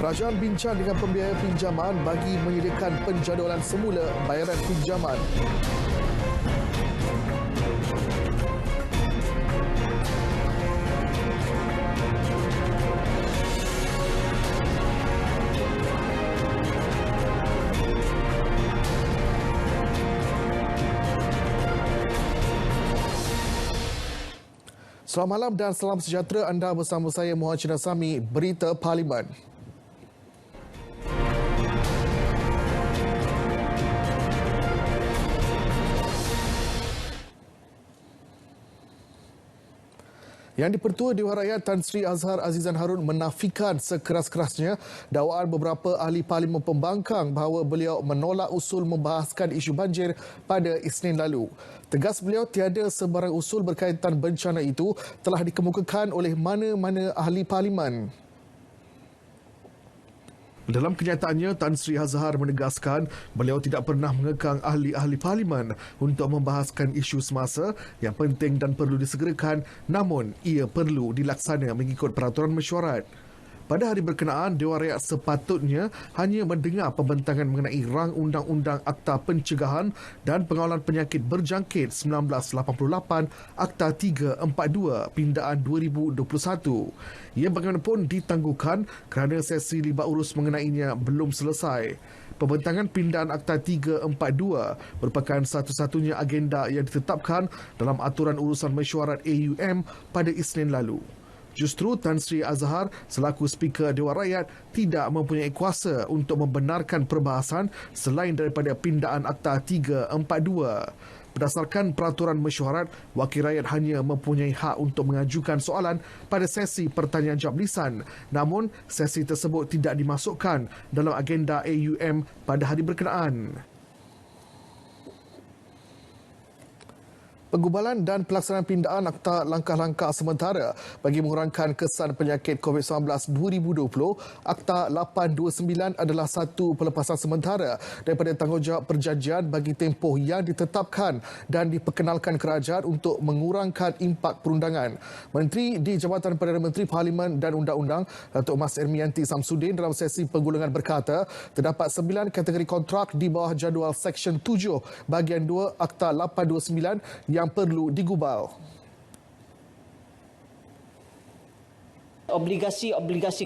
Kerajaan bincang dengan pembiaya pinjaman bagi menyediakan penjadualan semula bayaran pinjaman. Selamat malam dan salam sejahtera. Anda bersama saya Muhammad Chinasami, Berita Parlimen. Yang di-Pertua Dewan Rakyat Tan Sri Azhar Azizan Harun menafikan sekeras-kerasnya dakwaan beberapa ahli parlimen pembangkang bahawa beliau menolak usul membahaskan isu banjir pada Isnin lalu. Tegas beliau, tiada sebarang usul berkaitan bencana itu telah dikemukakan oleh mana-mana ahli parlimen. Dalam kenyataannya, Tan Sri Azhar menegaskan beliau tidak pernah mengekang ahli-ahli parlimen untuk membahaskan isu semasa yang penting dan perlu disegerakan, namun ia perlu dilaksana mengikut peraturan mesyuarat. Pada hari berkenaan, Dewan Rakyat sepatutnya hanya mendengar pembentangan mengenai rang Undang-Undang Akta Pencegahan dan Pengawalan Penyakit Berjangkit 1988 Akta 342 Pindaan 2021. Ia bagaimanapun ditangguhkan kerana sesi libat urus mengenainya belum selesai. Pembentangan pindaan Akta 342 merupakan satu-satunya agenda yang ditetapkan dalam aturan urusan mesyuarat AUM pada Isnin lalu. Justru Tan Sri Azhar selaku Speaker Dewan Rakyat tidak mempunyai kuasa untuk membenarkan perbahasan selain daripada pindaan Akta 342. Berdasarkan peraturan mesyuarat, wakil rakyat hanya mempunyai hak untuk mengajukan soalan pada sesi pertanyaan jawab lisan. Namun, sesi tersebut tidak dimasukkan dalam agenda AUM pada hari berkenaan. Penggubalan dan pelaksanaan pindaan Akta Langkah-Langkah Sementara bagi mengurangkan kesan penyakit COVID-19 2020, Akta 829 adalah satu pelepasan sementara daripada tanggungjawab perjanjian bagi tempoh yang ditetapkan dan diperkenalkan kerajaan untuk mengurangkan impak perundangan. Menteri di Jabatan Perdana Menteri Parlimen dan Undang-Undang, Datuk Mas Ermianti Samsudin dalam sesi penggulungan berkata, terdapat 9 kategori kontrak di bawah jadual Seksyen 7 bahagian 2 Akta 829 yang perlu digubal. Obligasi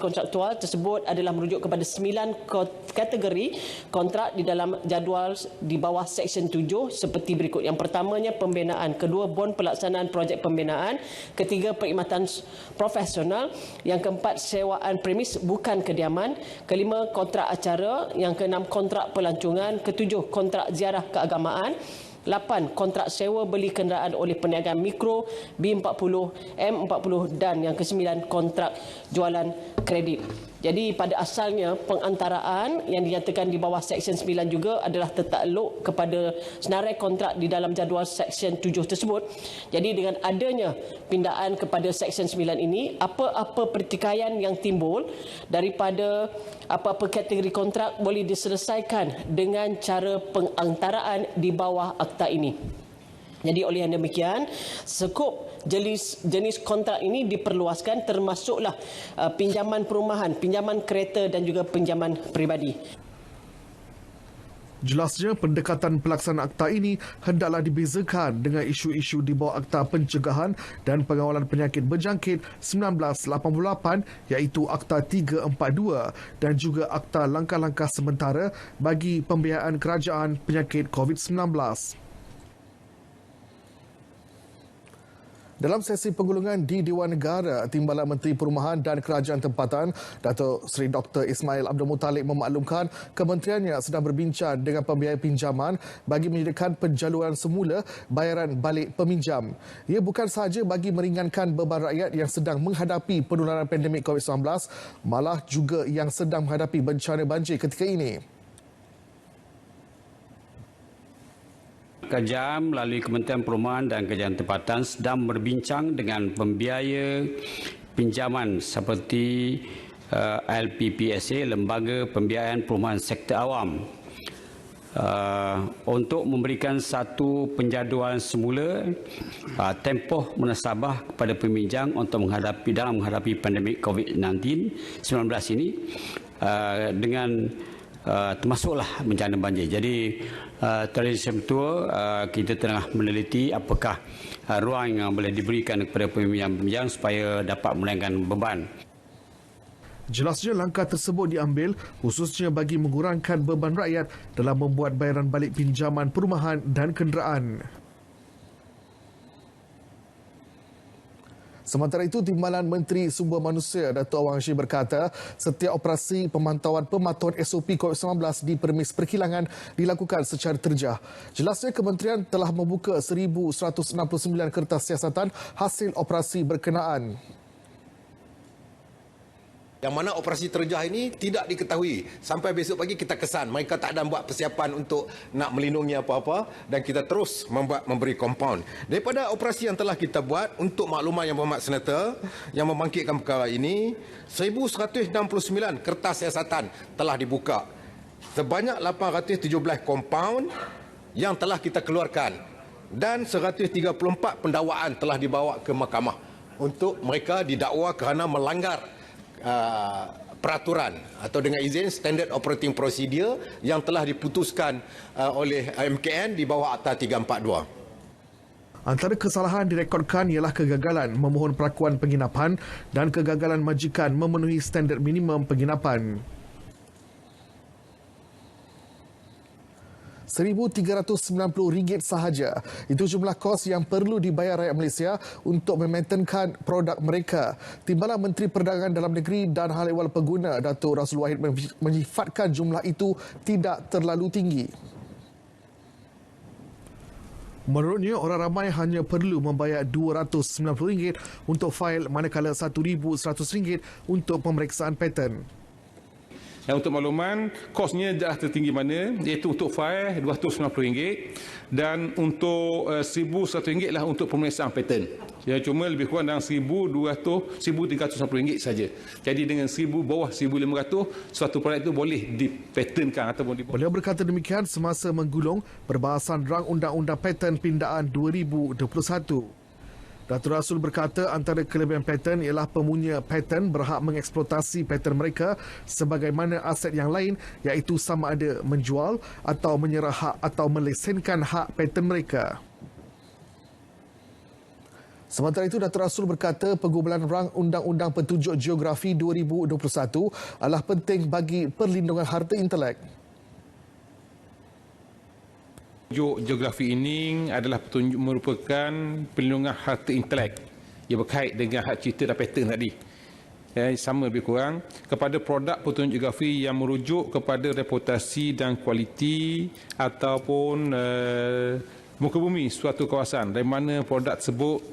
kontraktual tersebut adalah merujuk kepada 9 kategori kontrak di dalam jadual di bawah Seksyen 7 seperti berikut. Yang pertamanya pembinaan, kedua bon pelaksanaan projek pembinaan, ketiga perkhidmatan profesional, yang keempat sewaan premis bukan kediaman, kelima kontrak acara, yang keenam kontrak pelancongan, ketujuh kontrak ziarah keagamaan, 8. Kontrak sewa beli kenderaan oleh perniagaan mikro, B40, M40 dan yang ke-9 kontrak jualan kredit. Jadi pada asalnya pengantaraan yang dinyatakan di bawah Seksyen 9 juga adalah tertakluk kepada senarai kontrak di dalam jadual Seksyen 7 tersebut. Jadi dengan adanya pindaan kepada Seksyen 9 ini, apa-apa pertikaian yang timbul daripada apa-apa kategori kontrak boleh diselesaikan dengan cara pengantaraan di bawah akta ini. Jadi oleh yang demikian, skop jenis kontrak ini diperluaskan termasuklah pinjaman perumahan, pinjaman kereta dan juga pinjaman peribadi. Jelasnya, pendekatan pelaksanaan akta ini hendaklah dibezakan dengan isu-isu di bawah Akta Pencegahan dan Pengawalan Penyakit Berjangkit 1988 iaitu Akta 342 dan juga Akta Langkah-Langkah Sementara bagi Pembiayaan Kerajaan Penyakit COVID-19. Dalam sesi penggulungan di Dewan Negara, Timbalan Menteri Perumahan dan Kerajaan Tempatan, Datuk Seri Dr. Ismail Abdul Muttalib memaklumkan kementeriannya sedang berbincang dengan pembiaya pinjaman bagi menyediakan penjaluran semula bayaran balik peminjam. Ia bukan sahaja bagi meringankan beban rakyat yang sedang menghadapi penularan pandemik COVID-19, malah juga yang sedang menghadapi bencana banjir ketika ini. Kerajaan melalui Kementerian Perumahan dan Kerajaan Tempatan sedang berbincang dengan pembiaya pinjaman seperti LPPSA, Lembaga Pembiayaan Perumahan Sektor Awam, untuk memberikan satu penjadualan semula tempoh munasabah kepada peminjam untuk menghadapi pandemik COVID-19 ini dengan termasuklah bencana banjir. Jadi tradisi betul kita tengah meneliti apakah ruang yang boleh diberikan kepada pembiayaan supaya dapat meringankan beban. Jelasnya langkah tersebut diambil khususnya bagi mengurangkan beban rakyat dalam membuat bayaran balik pinjaman perumahan dan kenderaan. Sementara itu, Timbalan Menteri Sumber Manusia Datuk Awang Syed berkata setiap operasi pemantauan pematuhan SOP COVID-19 di Permis Perkilangan dilakukan secara terjah. Jelasnya kementerian telah membuka 1,169 kertas siasatan hasil operasi berkenaan. Yang mana operasi terjah ini tidak diketahui. Sampai besok pagi kita kesan mereka tak ada buat persiapan untuk nak melindungi apa-apa dan kita terus memberi kompaun. Daripada operasi yang telah kita buat untuk makluman Yang Berhormat Senator yang membangkitkan perkara ini, 1,169 kertas siasatan telah dibuka. Sebanyak 817 kompaun yang telah kita keluarkan dan 134 pendakwaan telah dibawa ke mahkamah untuk mereka didakwa kerana melanggar peraturan atau dengan izin Standard Operating Procedure yang telah diputuskan oleh MKN di bawah Akta 342. Antara kesalahan direkodkan ialah kegagalan memohon perakuan penginapan dan kegagalan majikan memenuhi standard minimum penginapan. RM1,390 sahaja. Itu jumlah kos yang perlu dibayar rakyat Malaysia untuk memaintenkan produk mereka. Timbalan Menteri Perdagangan Dalam Negeri dan Hal Ehwal Pengguna Datuk Rasul Wahid menyifatkan jumlah itu tidak terlalu tinggi. Menurutnya, orang ramai hanya perlu membayar RM290 untuk fail manakala RM1,100 untuk pemeriksaan paten. Dan untuk makluman, kosnya adalah tertinggi mana, iaitu untuk fail RM290 dan untuk RM1,100 lah untuk pemeriksaan paten. Ya, cuma lebih kurang dalam RM1,390 saja. Jadi dengan bawah RM1,500, suatu produk itu boleh dipatenkan ataupun Beliau berkata demikian semasa menggulung perbahasan rang Undang-Undang Paten Pindaan 2021. Datuk Rasul berkata antara kelebihan paten ialah pemunya paten berhak mengeksploitasi paten mereka sebagaimana aset yang lain, iaitu sama ada menjual atau menyerah hak atau melesenkan hak paten mereka. Sementara itu, Datuk Rasul berkata pengumpulan rang Undang-Undang Petunjuk Geografi 2021 adalah penting bagi perlindungan harta intelek. Petunjuk geografi ini adalah merupakan perlindungan harta intelek yang berkait dengan hak cipta dan paten tadi. Sama lebih kurang kepada produk petunjuk geografi yang merujuk kepada reputasi dan kualiti ataupun muka bumi suatu kawasan dari mana produk tersebut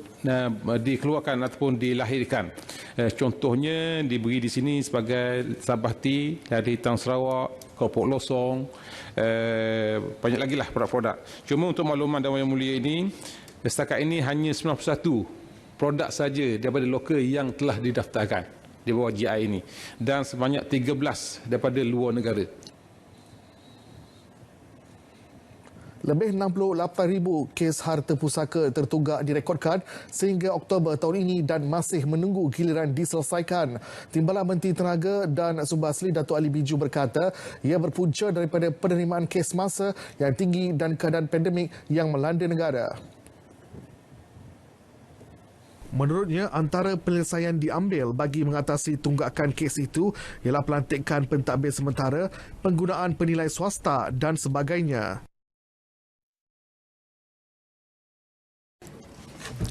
dikeluarkan ataupun dilahirkan. Contohnya diberi di sini sebagai Sabahti dari Tang Sarawak, Keropok Losong, banyak lagi lah produk-produk. Cuma untuk makluman Dewan Yang Mulia ini, setakat ini hanya 91 produk saja daripada lokal yang telah didaftarkan di bawah GI ini dan sebanyak 13 daripada luar negara. Lebih 68,000 kes harta pusaka tertunggak direkodkan sehingga Oktober tahun ini dan masih menunggu giliran diselesaikan. Timbalan Menteri Tenaga dan Sumber Asli Datuk Ali Biju berkata ia berpunca daripada penerimaan kes masa yang tinggi dan keadaan pandemik yang melanda negara. Menurutnya, antara penyelesaian diambil bagi mengatasi tunggakan kes itu ialah pelantikan pentadbir sementara, penggunaan penilai swasta dan sebagainya.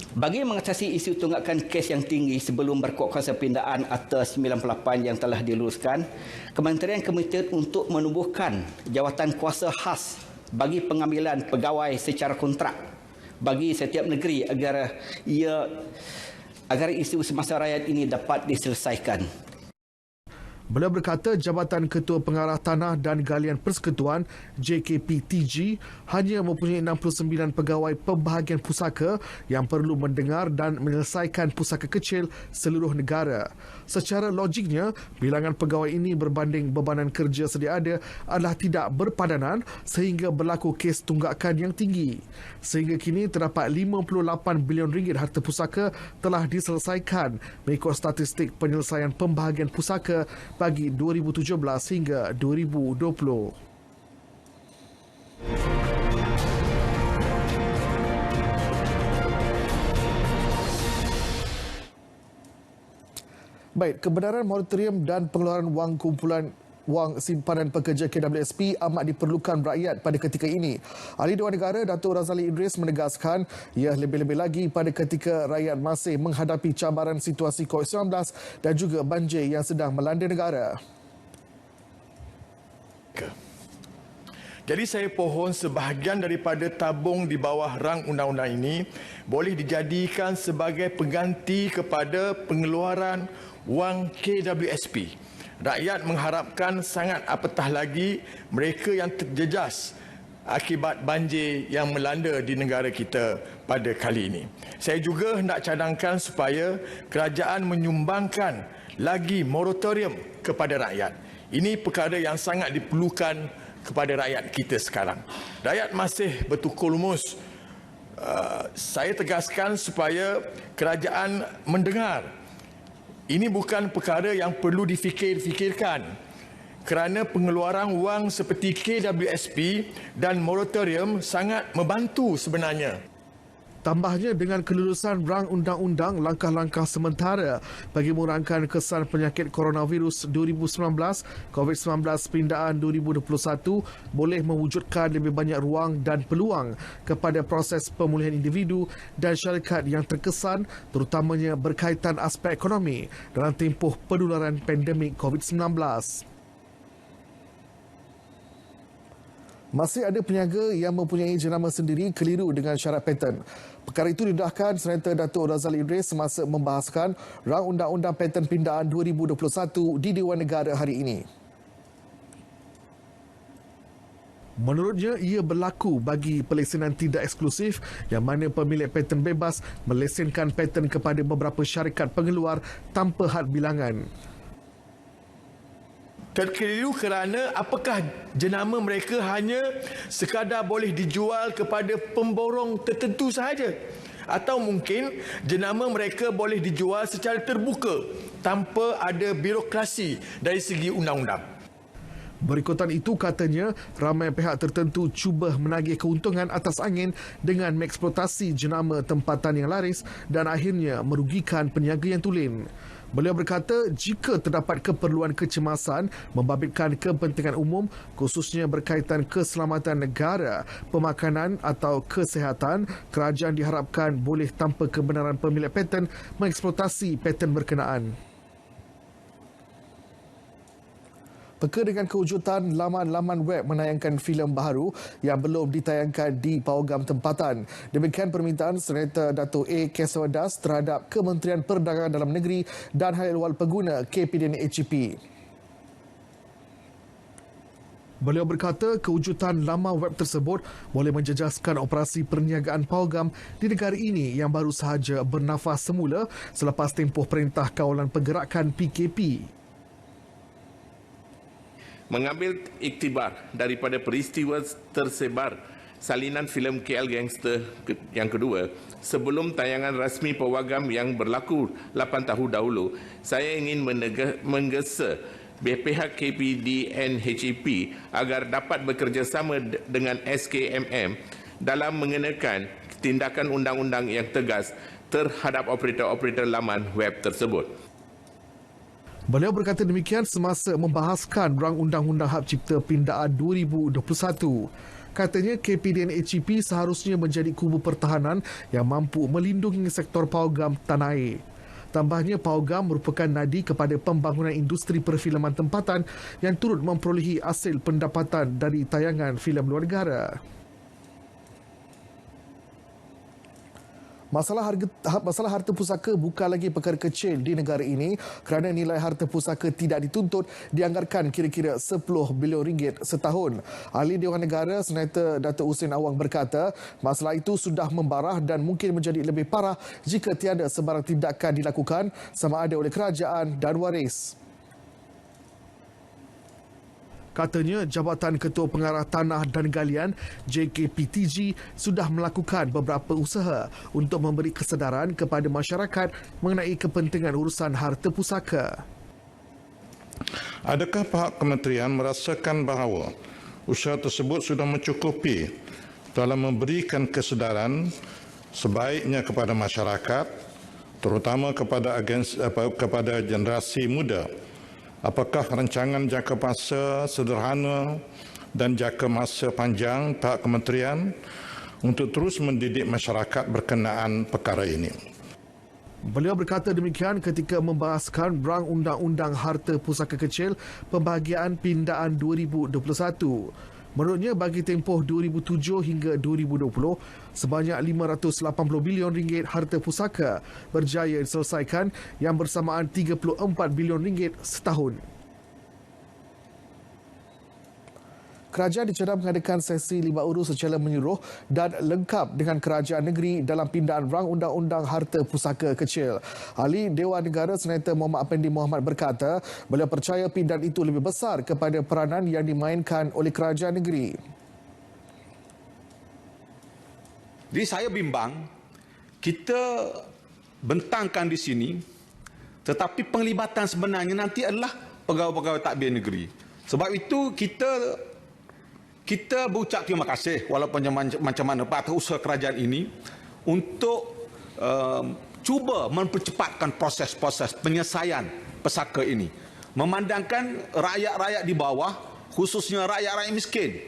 Bagi mengatasi isu tunggakan kes yang tinggi sebelum berkuat kuasa pindaan Akta 98 yang telah diluluskan, Kementerian komited untuk menubuhkan jawatan kuasa khas bagi pengambilan pegawai secara kontrak bagi setiap negeri agar isu semasa rakyat ini dapat diselesaikan. Beliau berkata Jabatan Ketua Pengarah Tanah dan Galian Persekutuan JKPTG hanya mempunyai 69 pegawai pembahagian pusaka yang perlu mendengar dan menyelesaikan pusaka kecil seluruh negara. Secara logiknya, bilangan pegawai ini berbanding bebanan kerja sedia ada adalah tidak berpadanan sehingga berlaku kes tunggakan yang tinggi. Sehingga kini terdapat RM58 bilion harta pusaka telah diselesaikan mengikut statistik penyelesaian pembahagian pusaka bagi 2017 hingga 2020. Baik, kebenaran moratorium dan pengeluaran wang kumpulan wang simpanan pekerja KWSP amat diperlukan rakyat pada ketika ini. Ahli Dewan Negara Datuk Razali Idris menegaskan ia lebih-lebih lagi pada ketika rakyat masih menghadapi cabaran situasi COVID-19 dan juga banjir yang sedang melanda negara. Jadi saya pohon sebahagian daripada tabung di bawah rang undang-undang ini boleh dijadikan sebagai pengganti kepada pengeluaran wang KWSP. Rakyat mengharapkan sangat apatah lagi mereka yang terjejas akibat banjir yang melanda di negara kita pada kali ini. Saya juga hendak cadangkan supaya kerajaan menyumbangkan lagi moratorium kepada rakyat. Ini perkara yang sangat diperlukan kepada rakyat kita sekarang. Rakyat masih bertukar lumus. Saya tegaskan supaya kerajaan mendengar. Ini bukan perkara yang perlu difikirkan kerana pengeluaran wang seperti KWSP dan moratorium sangat membantu sebenarnya. Tambahnya, dengan kelulusan rang undang-undang, langkah-langkah sementara bagi mengurangkan kesan penyakit coronavirus 2019, COVID-19 pindaan 2021 boleh mewujudkan lebih banyak ruang dan peluang kepada proses pemulihan individu dan syarikat yang terkesan, terutamanya berkaitan aspek ekonomi dalam tempoh penularan pandemik COVID-19. Masih ada peniaga yang mempunyai jenama sendiri keliru dengan syarat paten. Perkara itu didedahkan Senator Datuk Razali Idris semasa membahaskan rang undang-undang paten pindaan 2021 di Dewan Negara hari ini. Menurutnya, ia berlaku bagi pelesenan tidak eksklusif yang mana pemilik paten bebas melesenkan paten kepada beberapa syarikat pengeluar tanpa had bilangan. Terkeliru kerana apakah jenama mereka hanya sekadar boleh dijual kepada pemborong tertentu sahaja, atau mungkin jenama mereka boleh dijual secara terbuka tanpa ada birokrasi dari segi undang-undang. Berikutan itu, katanya, ramai pihak tertentu cuba menagih keuntungan atas angin dengan mengeksploitasi jenama tempatan yang laris dan akhirnya merugikan peniaga yang tulen. Beliau berkata jika terdapat keperluan kecemasan membabitkan kepentingan umum khususnya berkaitan keselamatan negara, pemakanan atau kesihatan, kerajaan diharapkan boleh tanpa kebenaran pemilik paten mengeksploitasi paten berkenaan. Peka dengan kewujudan laman-laman web menayangkan filem baharu yang belum ditayangkan di pawagam tempatan. Demikian permintaan Senator Dato' A. Keswadas terhadap Kementerian Perdagangan Dalam Negeri dan Hal Ehwal Pengguna KPDN HEP. Beliau berkata kewujudan laman web tersebut boleh menjejaskan operasi perniagaan pawagam di negara ini yang baru sahaja bernafas semula selepas tempoh Perintah Kawalan Pergerakan PKP. Mengambil iktibar daripada peristiwa tersebar salinan filem KL Gangster yang kedua, sebelum tayangan rasmi pawagam yang berlaku 8 tahun dahulu, saya ingin menggesa pihak KPDN HEP agar dapat bekerjasama dengan SKMM dalam mengenakan tindakan undang-undang yang tegas terhadap operator-operator laman web tersebut. Beliau berkata demikian semasa membahaskan rang undang-undang Hak Cipta Pindaan 2021. Katanya KPDN HEP seharusnya menjadi kubu pertahanan yang mampu melindungi sektor pawagam tanah air. Tambahnya, pawagam merupakan nadi kepada pembangunan industri perfilman tempatan yang turut memperolehi hasil pendapatan dari tayangan filem luar negara. Masalah harta pusaka bukan lagi perkara kecil di negara ini kerana nilai harta pusaka tidak dituntut dianggarkan kira-kira 10 bilion ringgit setahun. Ahli Dewan Negara Senator Datuk Husin Awang berkata masalah itu sudah membarah dan mungkin menjadi lebih parah jika tiada sebarang tindakan dilakukan sama ada oleh kerajaan dan waris. Katanya, Jabatan Ketua Pengarah Tanah dan Galian JKPTG sudah melakukan beberapa usaha untuk memberi kesedaran kepada masyarakat mengenai kepentingan urusan harta pusaka. Adakah pihak kementerian merasakan bahawa usaha tersebut sudah mencukupi dalam memberikan kesedaran sebaiknya kepada masyarakat, terutama kepada generasi muda? Apakah rancangan jangka masa sederhana dan jangka masa panjang pihak kementerian untuk terus mendidik masyarakat berkenaan perkara ini? Beliau berkata demikian ketika membahaskan rang Undang-Undang Harta Pusaka Kecil Pembahagian Pindaan 2021. Menurutnya, bagi tempoh 2007 hingga 2020, sebanyak 580 bilion ringgit harta pusaka berjaya diselesaikan yang bersamaan 34 bilion ringgit setahun. Kerajaan dicadang mengadakan sesi libat urus secara menyeluruh dan lengkap dengan kerajaan negeri dalam pindaan rang Undang-Undang Harta Pusaka Kecil. Ahli Dewan Negara Senator Muhammad Appendi Mohamad berkata, beliau percaya pindaan itu lebih besar kepada peranan yang dimainkan oleh kerajaan negeri. Jadi saya bimbang, kita bentangkan di sini, tetapi penglibatan sebenarnya nanti adalah pegawai-pegawai takbir negeri. Sebab itu kita berucap terima kasih walaupun macam mana atas usaha kerajaan ini untuk cuba mempercepatkan proses-proses penyelesaian pesaka ini. Memandangkan rakyat-rakyat di bawah, khususnya rakyat-rakyat miskin.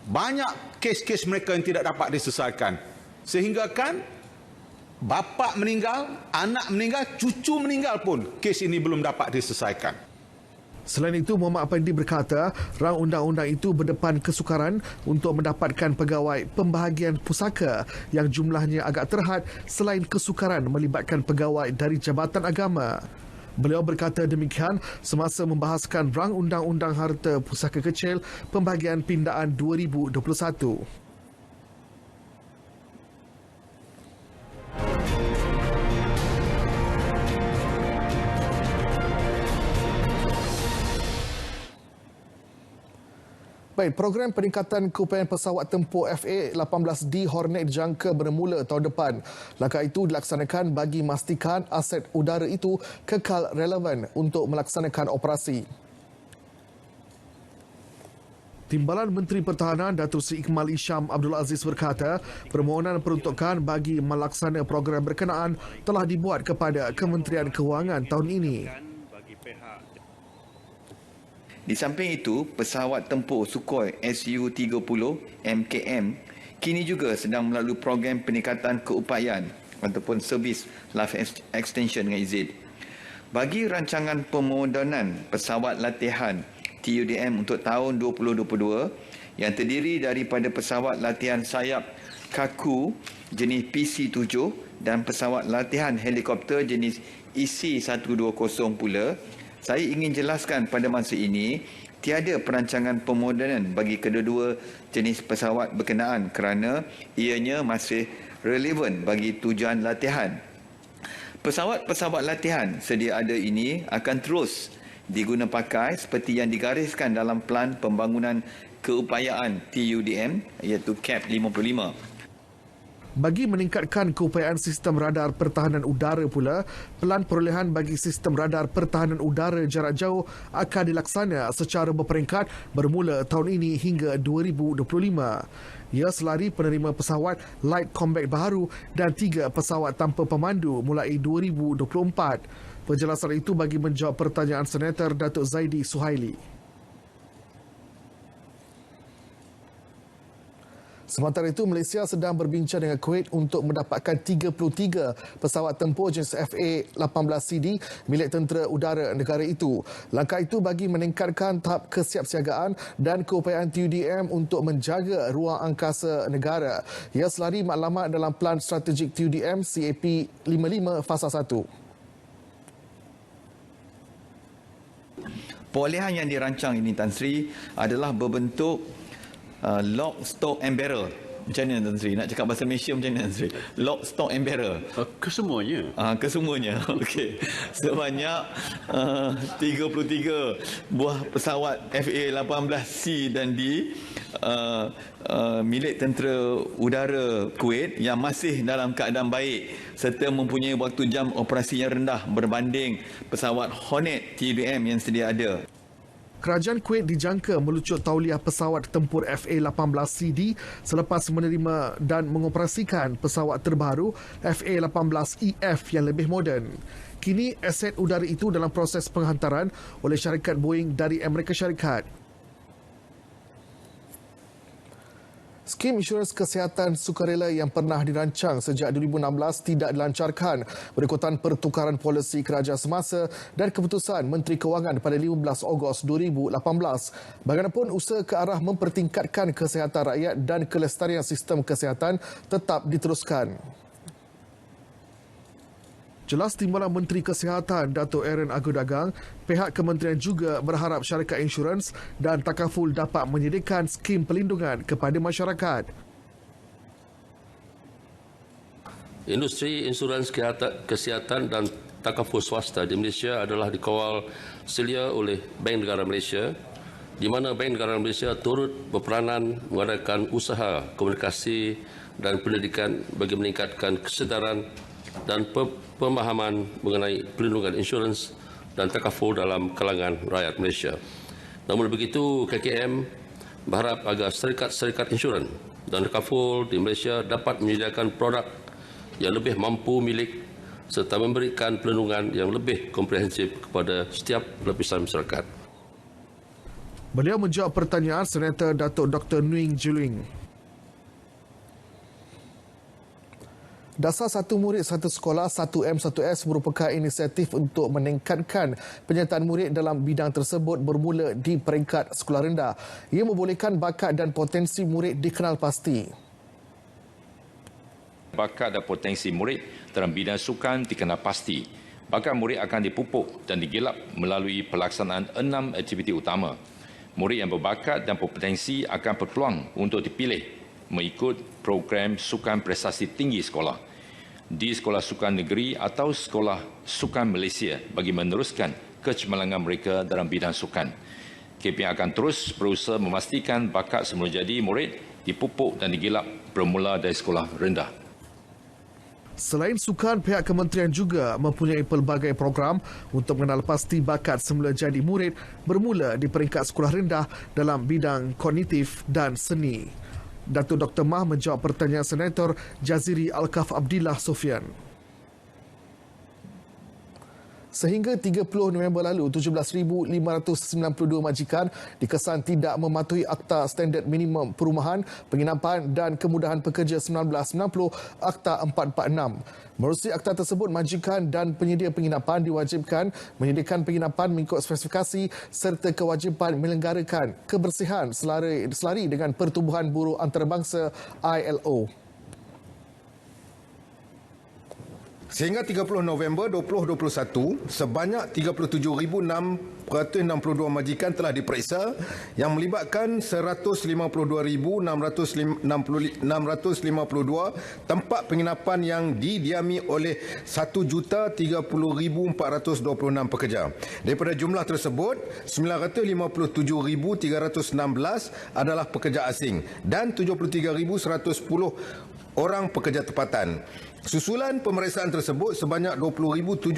Banyak kes-kes mereka yang tidak dapat diselesaikan. Sehingga kan bapa meninggal, anak meninggal, cucu meninggal pun kes ini belum dapat diselesaikan. Selain itu, Muhammad Appendi berkata, rang undang-undang itu berdepan kesukaran untuk mendapatkan pegawai pembahagian pusaka yang jumlahnya agak terhad selain kesukaran melibatkan pegawai dari Jabatan Agama. Beliau berkata demikian semasa membahaskan rang Undang-Undang Harta Pusaka Kecil Pembahagian Pindaan 2021. Baik, program peningkatan keupayaan pesawat tempur FA-18D Hornet dijangka bermula tahun depan. Langkah itu dilaksanakan bagi memastikan aset udara itu kekal relevan untuk melaksanakan operasi. Timbalan Menteri Pertahanan Datuk Seri Ikmal Isham Abdul Aziz berkata, permohonan peruntukan bagi melaksana program berkenaan telah dibuat kepada Kementerian Kewangan tahun ini. Di samping itu, pesawat tempur Sukhoi Su-30 MKM kini juga sedang melalui program peningkatan keupayaan ataupun servis life extension dengan izin. Bagi rancangan pemodenan pesawat latihan TUDM untuk tahun 2022 yang terdiri daripada pesawat latihan sayap Kaku jenis PC-7 dan pesawat latihan helikopter jenis EC-120 pula, saya ingin jelaskan pada masa ini tiada perancangan pemodenan bagi kedua-dua jenis pesawat berkenaan kerana ianya masih relevan bagi tujuan latihan. Pesawat-pesawat latihan sedia ada ini akan terus diguna pakai seperti yang digariskan dalam Pelan Pembangunan Keupayaan TUDM iaitu CAP 55. Bagi meningkatkan keupayaan sistem radar pertahanan udara pula, pelan perolehan bagi sistem radar pertahanan udara jarak jauh akan dilaksana secara berperingkat bermula tahun ini hingga 2025. Ia selari penerima pesawat Light Combat baharu dan 3 pesawat tanpa pemandu mulai 2024. Penjelasan itu bagi menjawab pertanyaan Senator Datuk Zaidi Suhaili. Sementara itu, Malaysia sedang berbincang dengan Kuwait untuk mendapatkan 33 pesawat tempur jenis FA-18CD milik tentera udara negara itu. Langkah itu bagi meningkatkan tahap kesiapsiagaan dan keupayaan TUDM untuk menjaga ruang angkasa negara. Ia selari maklumat dalam Pelan Strategik TUDM CAP 55 Fasa 1. Perolehan yang dirancang ini, Tan Sri, adalah berbentuk lock, stock and barrel. Macam mana, Tan Sri? Nak cakap bahasa Malaysia macam mana, Tan Sri? Lock, stock and barrel. Kesemuanya. Kesemuanya. Okey. Sebanyak 33 buah pesawat FA-18C dan D milik tentera udara Kuwait yang masih dalam keadaan baik serta mempunyai waktu jam operasi yang rendah berbanding pesawat Hornet TBM yang sedia ada. Kerajaan Kuwait dijangka melucut tauliah pesawat tempur FA-18CD selepas menerima dan mengoperasikan pesawat terbaru FA-18EF yang lebih moden. Kini aset udara itu dalam proses penghantaran oleh syarikat Boeing dari Amerika Syarikat. Skim insurans kesihatan sukarela yang pernah dirancang sejak 2016 tidak dilancarkan berikutan pertukaran polisi kerajaan semasa dan keputusan Menteri Kewangan pada 15 Ogos 2018. Bagaimanapun, usaha ke arah mempertingkatkan kesihatan rakyat dan kelestarian sistem kesihatan tetap diteruskan. Jelas timbalan Menteri Kesihatan Dato' Aaron Agudagang, pihak kementerian juga berharap syarikat insurans dan takaful dapat menyediakan skim pelindungan kepada masyarakat. Industri insurans kesihatan dan takaful swasta di Malaysia adalah dikawal selia oleh Bank Negara Malaysia, di mana Bank Negara Malaysia turut berperanan mengadakan usaha komunikasi dan pendidikan bagi meningkatkan kesedaran dan pemahaman mengenai pelindungan insurans dan takaful dalam kalangan rakyat Malaysia. Namun begitu, KKM berharap agar syarikat insurans dan takaful di Malaysia dapat menyediakan produk yang lebih mampu milik serta memberikan pelindungan yang lebih komprehensif kepada setiap lapisan masyarakat. Beliau menjawab pertanyaan Senator Datuk Dr. Nguyen Juling. Dasar Satu Murid Satu Sekolah 1M1S merupakan inisiatif untuk meningkatkan penyertaan murid dalam bidang tersebut bermula di peringkat sekolah rendah. Ia membolehkan bakat dan potensi murid dikenal pasti. Bakat dan potensi murid dalam bidang sukan dikenal pasti. Bakat murid akan dipupuk dan digilap melalui pelaksanaan 6 aktiviti utama. Murid yang berbakat dan berpotensi akan berpeluang untuk dipilih mengikut program sukan prestasi tinggi sekolah di sekolah sukan negeri atau sekolah sukan Malaysia bagi meneruskan kecemerlangan mereka dalam bidang sukan. KPM akan terus berusaha memastikan bakat semula jadi murid dipupuk dan digilap bermula dari sekolah rendah. Selain sukan, pihak kementerian juga mempunyai pelbagai program untuk mengenal pasti bakat semula jadi murid bermula di peringkat sekolah rendah dalam bidang kognitif dan seni. Datuk Dr. Mah menjawab pertanyaan Senator Jaziri Alkaf Abdillah Sofian. Sehingga 30 November lalu, 17,592 majikan dikesan tidak mematuhi Akta Standard Minimum Perumahan, Penginapan dan Kemudahan Pekerja 1990 Akta 446. Menerusi akta tersebut, majikan dan penyedia penginapan diwajibkan menyediakan penginapan mengikut spesifikasi serta kewajipan menyelenggarakan kebersihan selari dengan Pertubuhan Buruh Antarabangsa ILO. Sehingga 30 November 2021, sebanyak 37,662 majikan telah diperiksa yang melibatkan 152,652 tempat penginapan yang didiami oleh 1,030,426 pekerja. Daripada jumlah tersebut, 957,316 adalah pekerja asing dan 73,110 orang pekerja tempatan. Susulan pemeriksaan tersebut sebanyak 20,070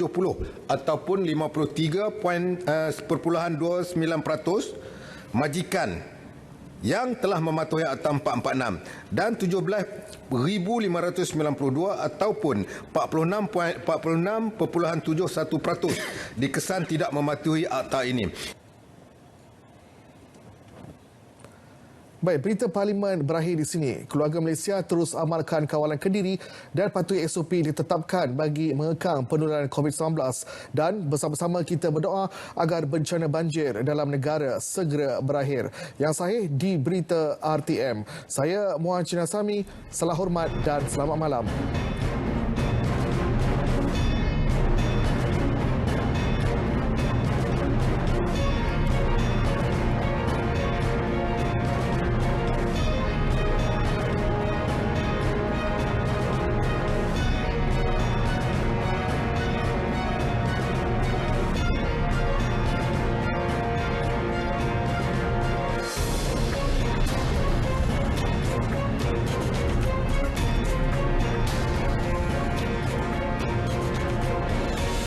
ataupun 53.29% majikan yang telah mematuhi Akta 446 dan 17,592 ataupun 46.71% dikesan tidak mematuhi akta ini. Baik, berita Parlimen berakhir di sini. Keluarga Malaysia terus amalkan kawalan Kendiri dan patuhi SOP ditetapkan bagi mengekang penularan COVID-19 dan bersama-sama kita berdoa agar bencana banjir dalam negara segera berakhir. Yang sahih di berita RTM. Saya Muhammad Cina Sami, salam hormat dan selamat malam.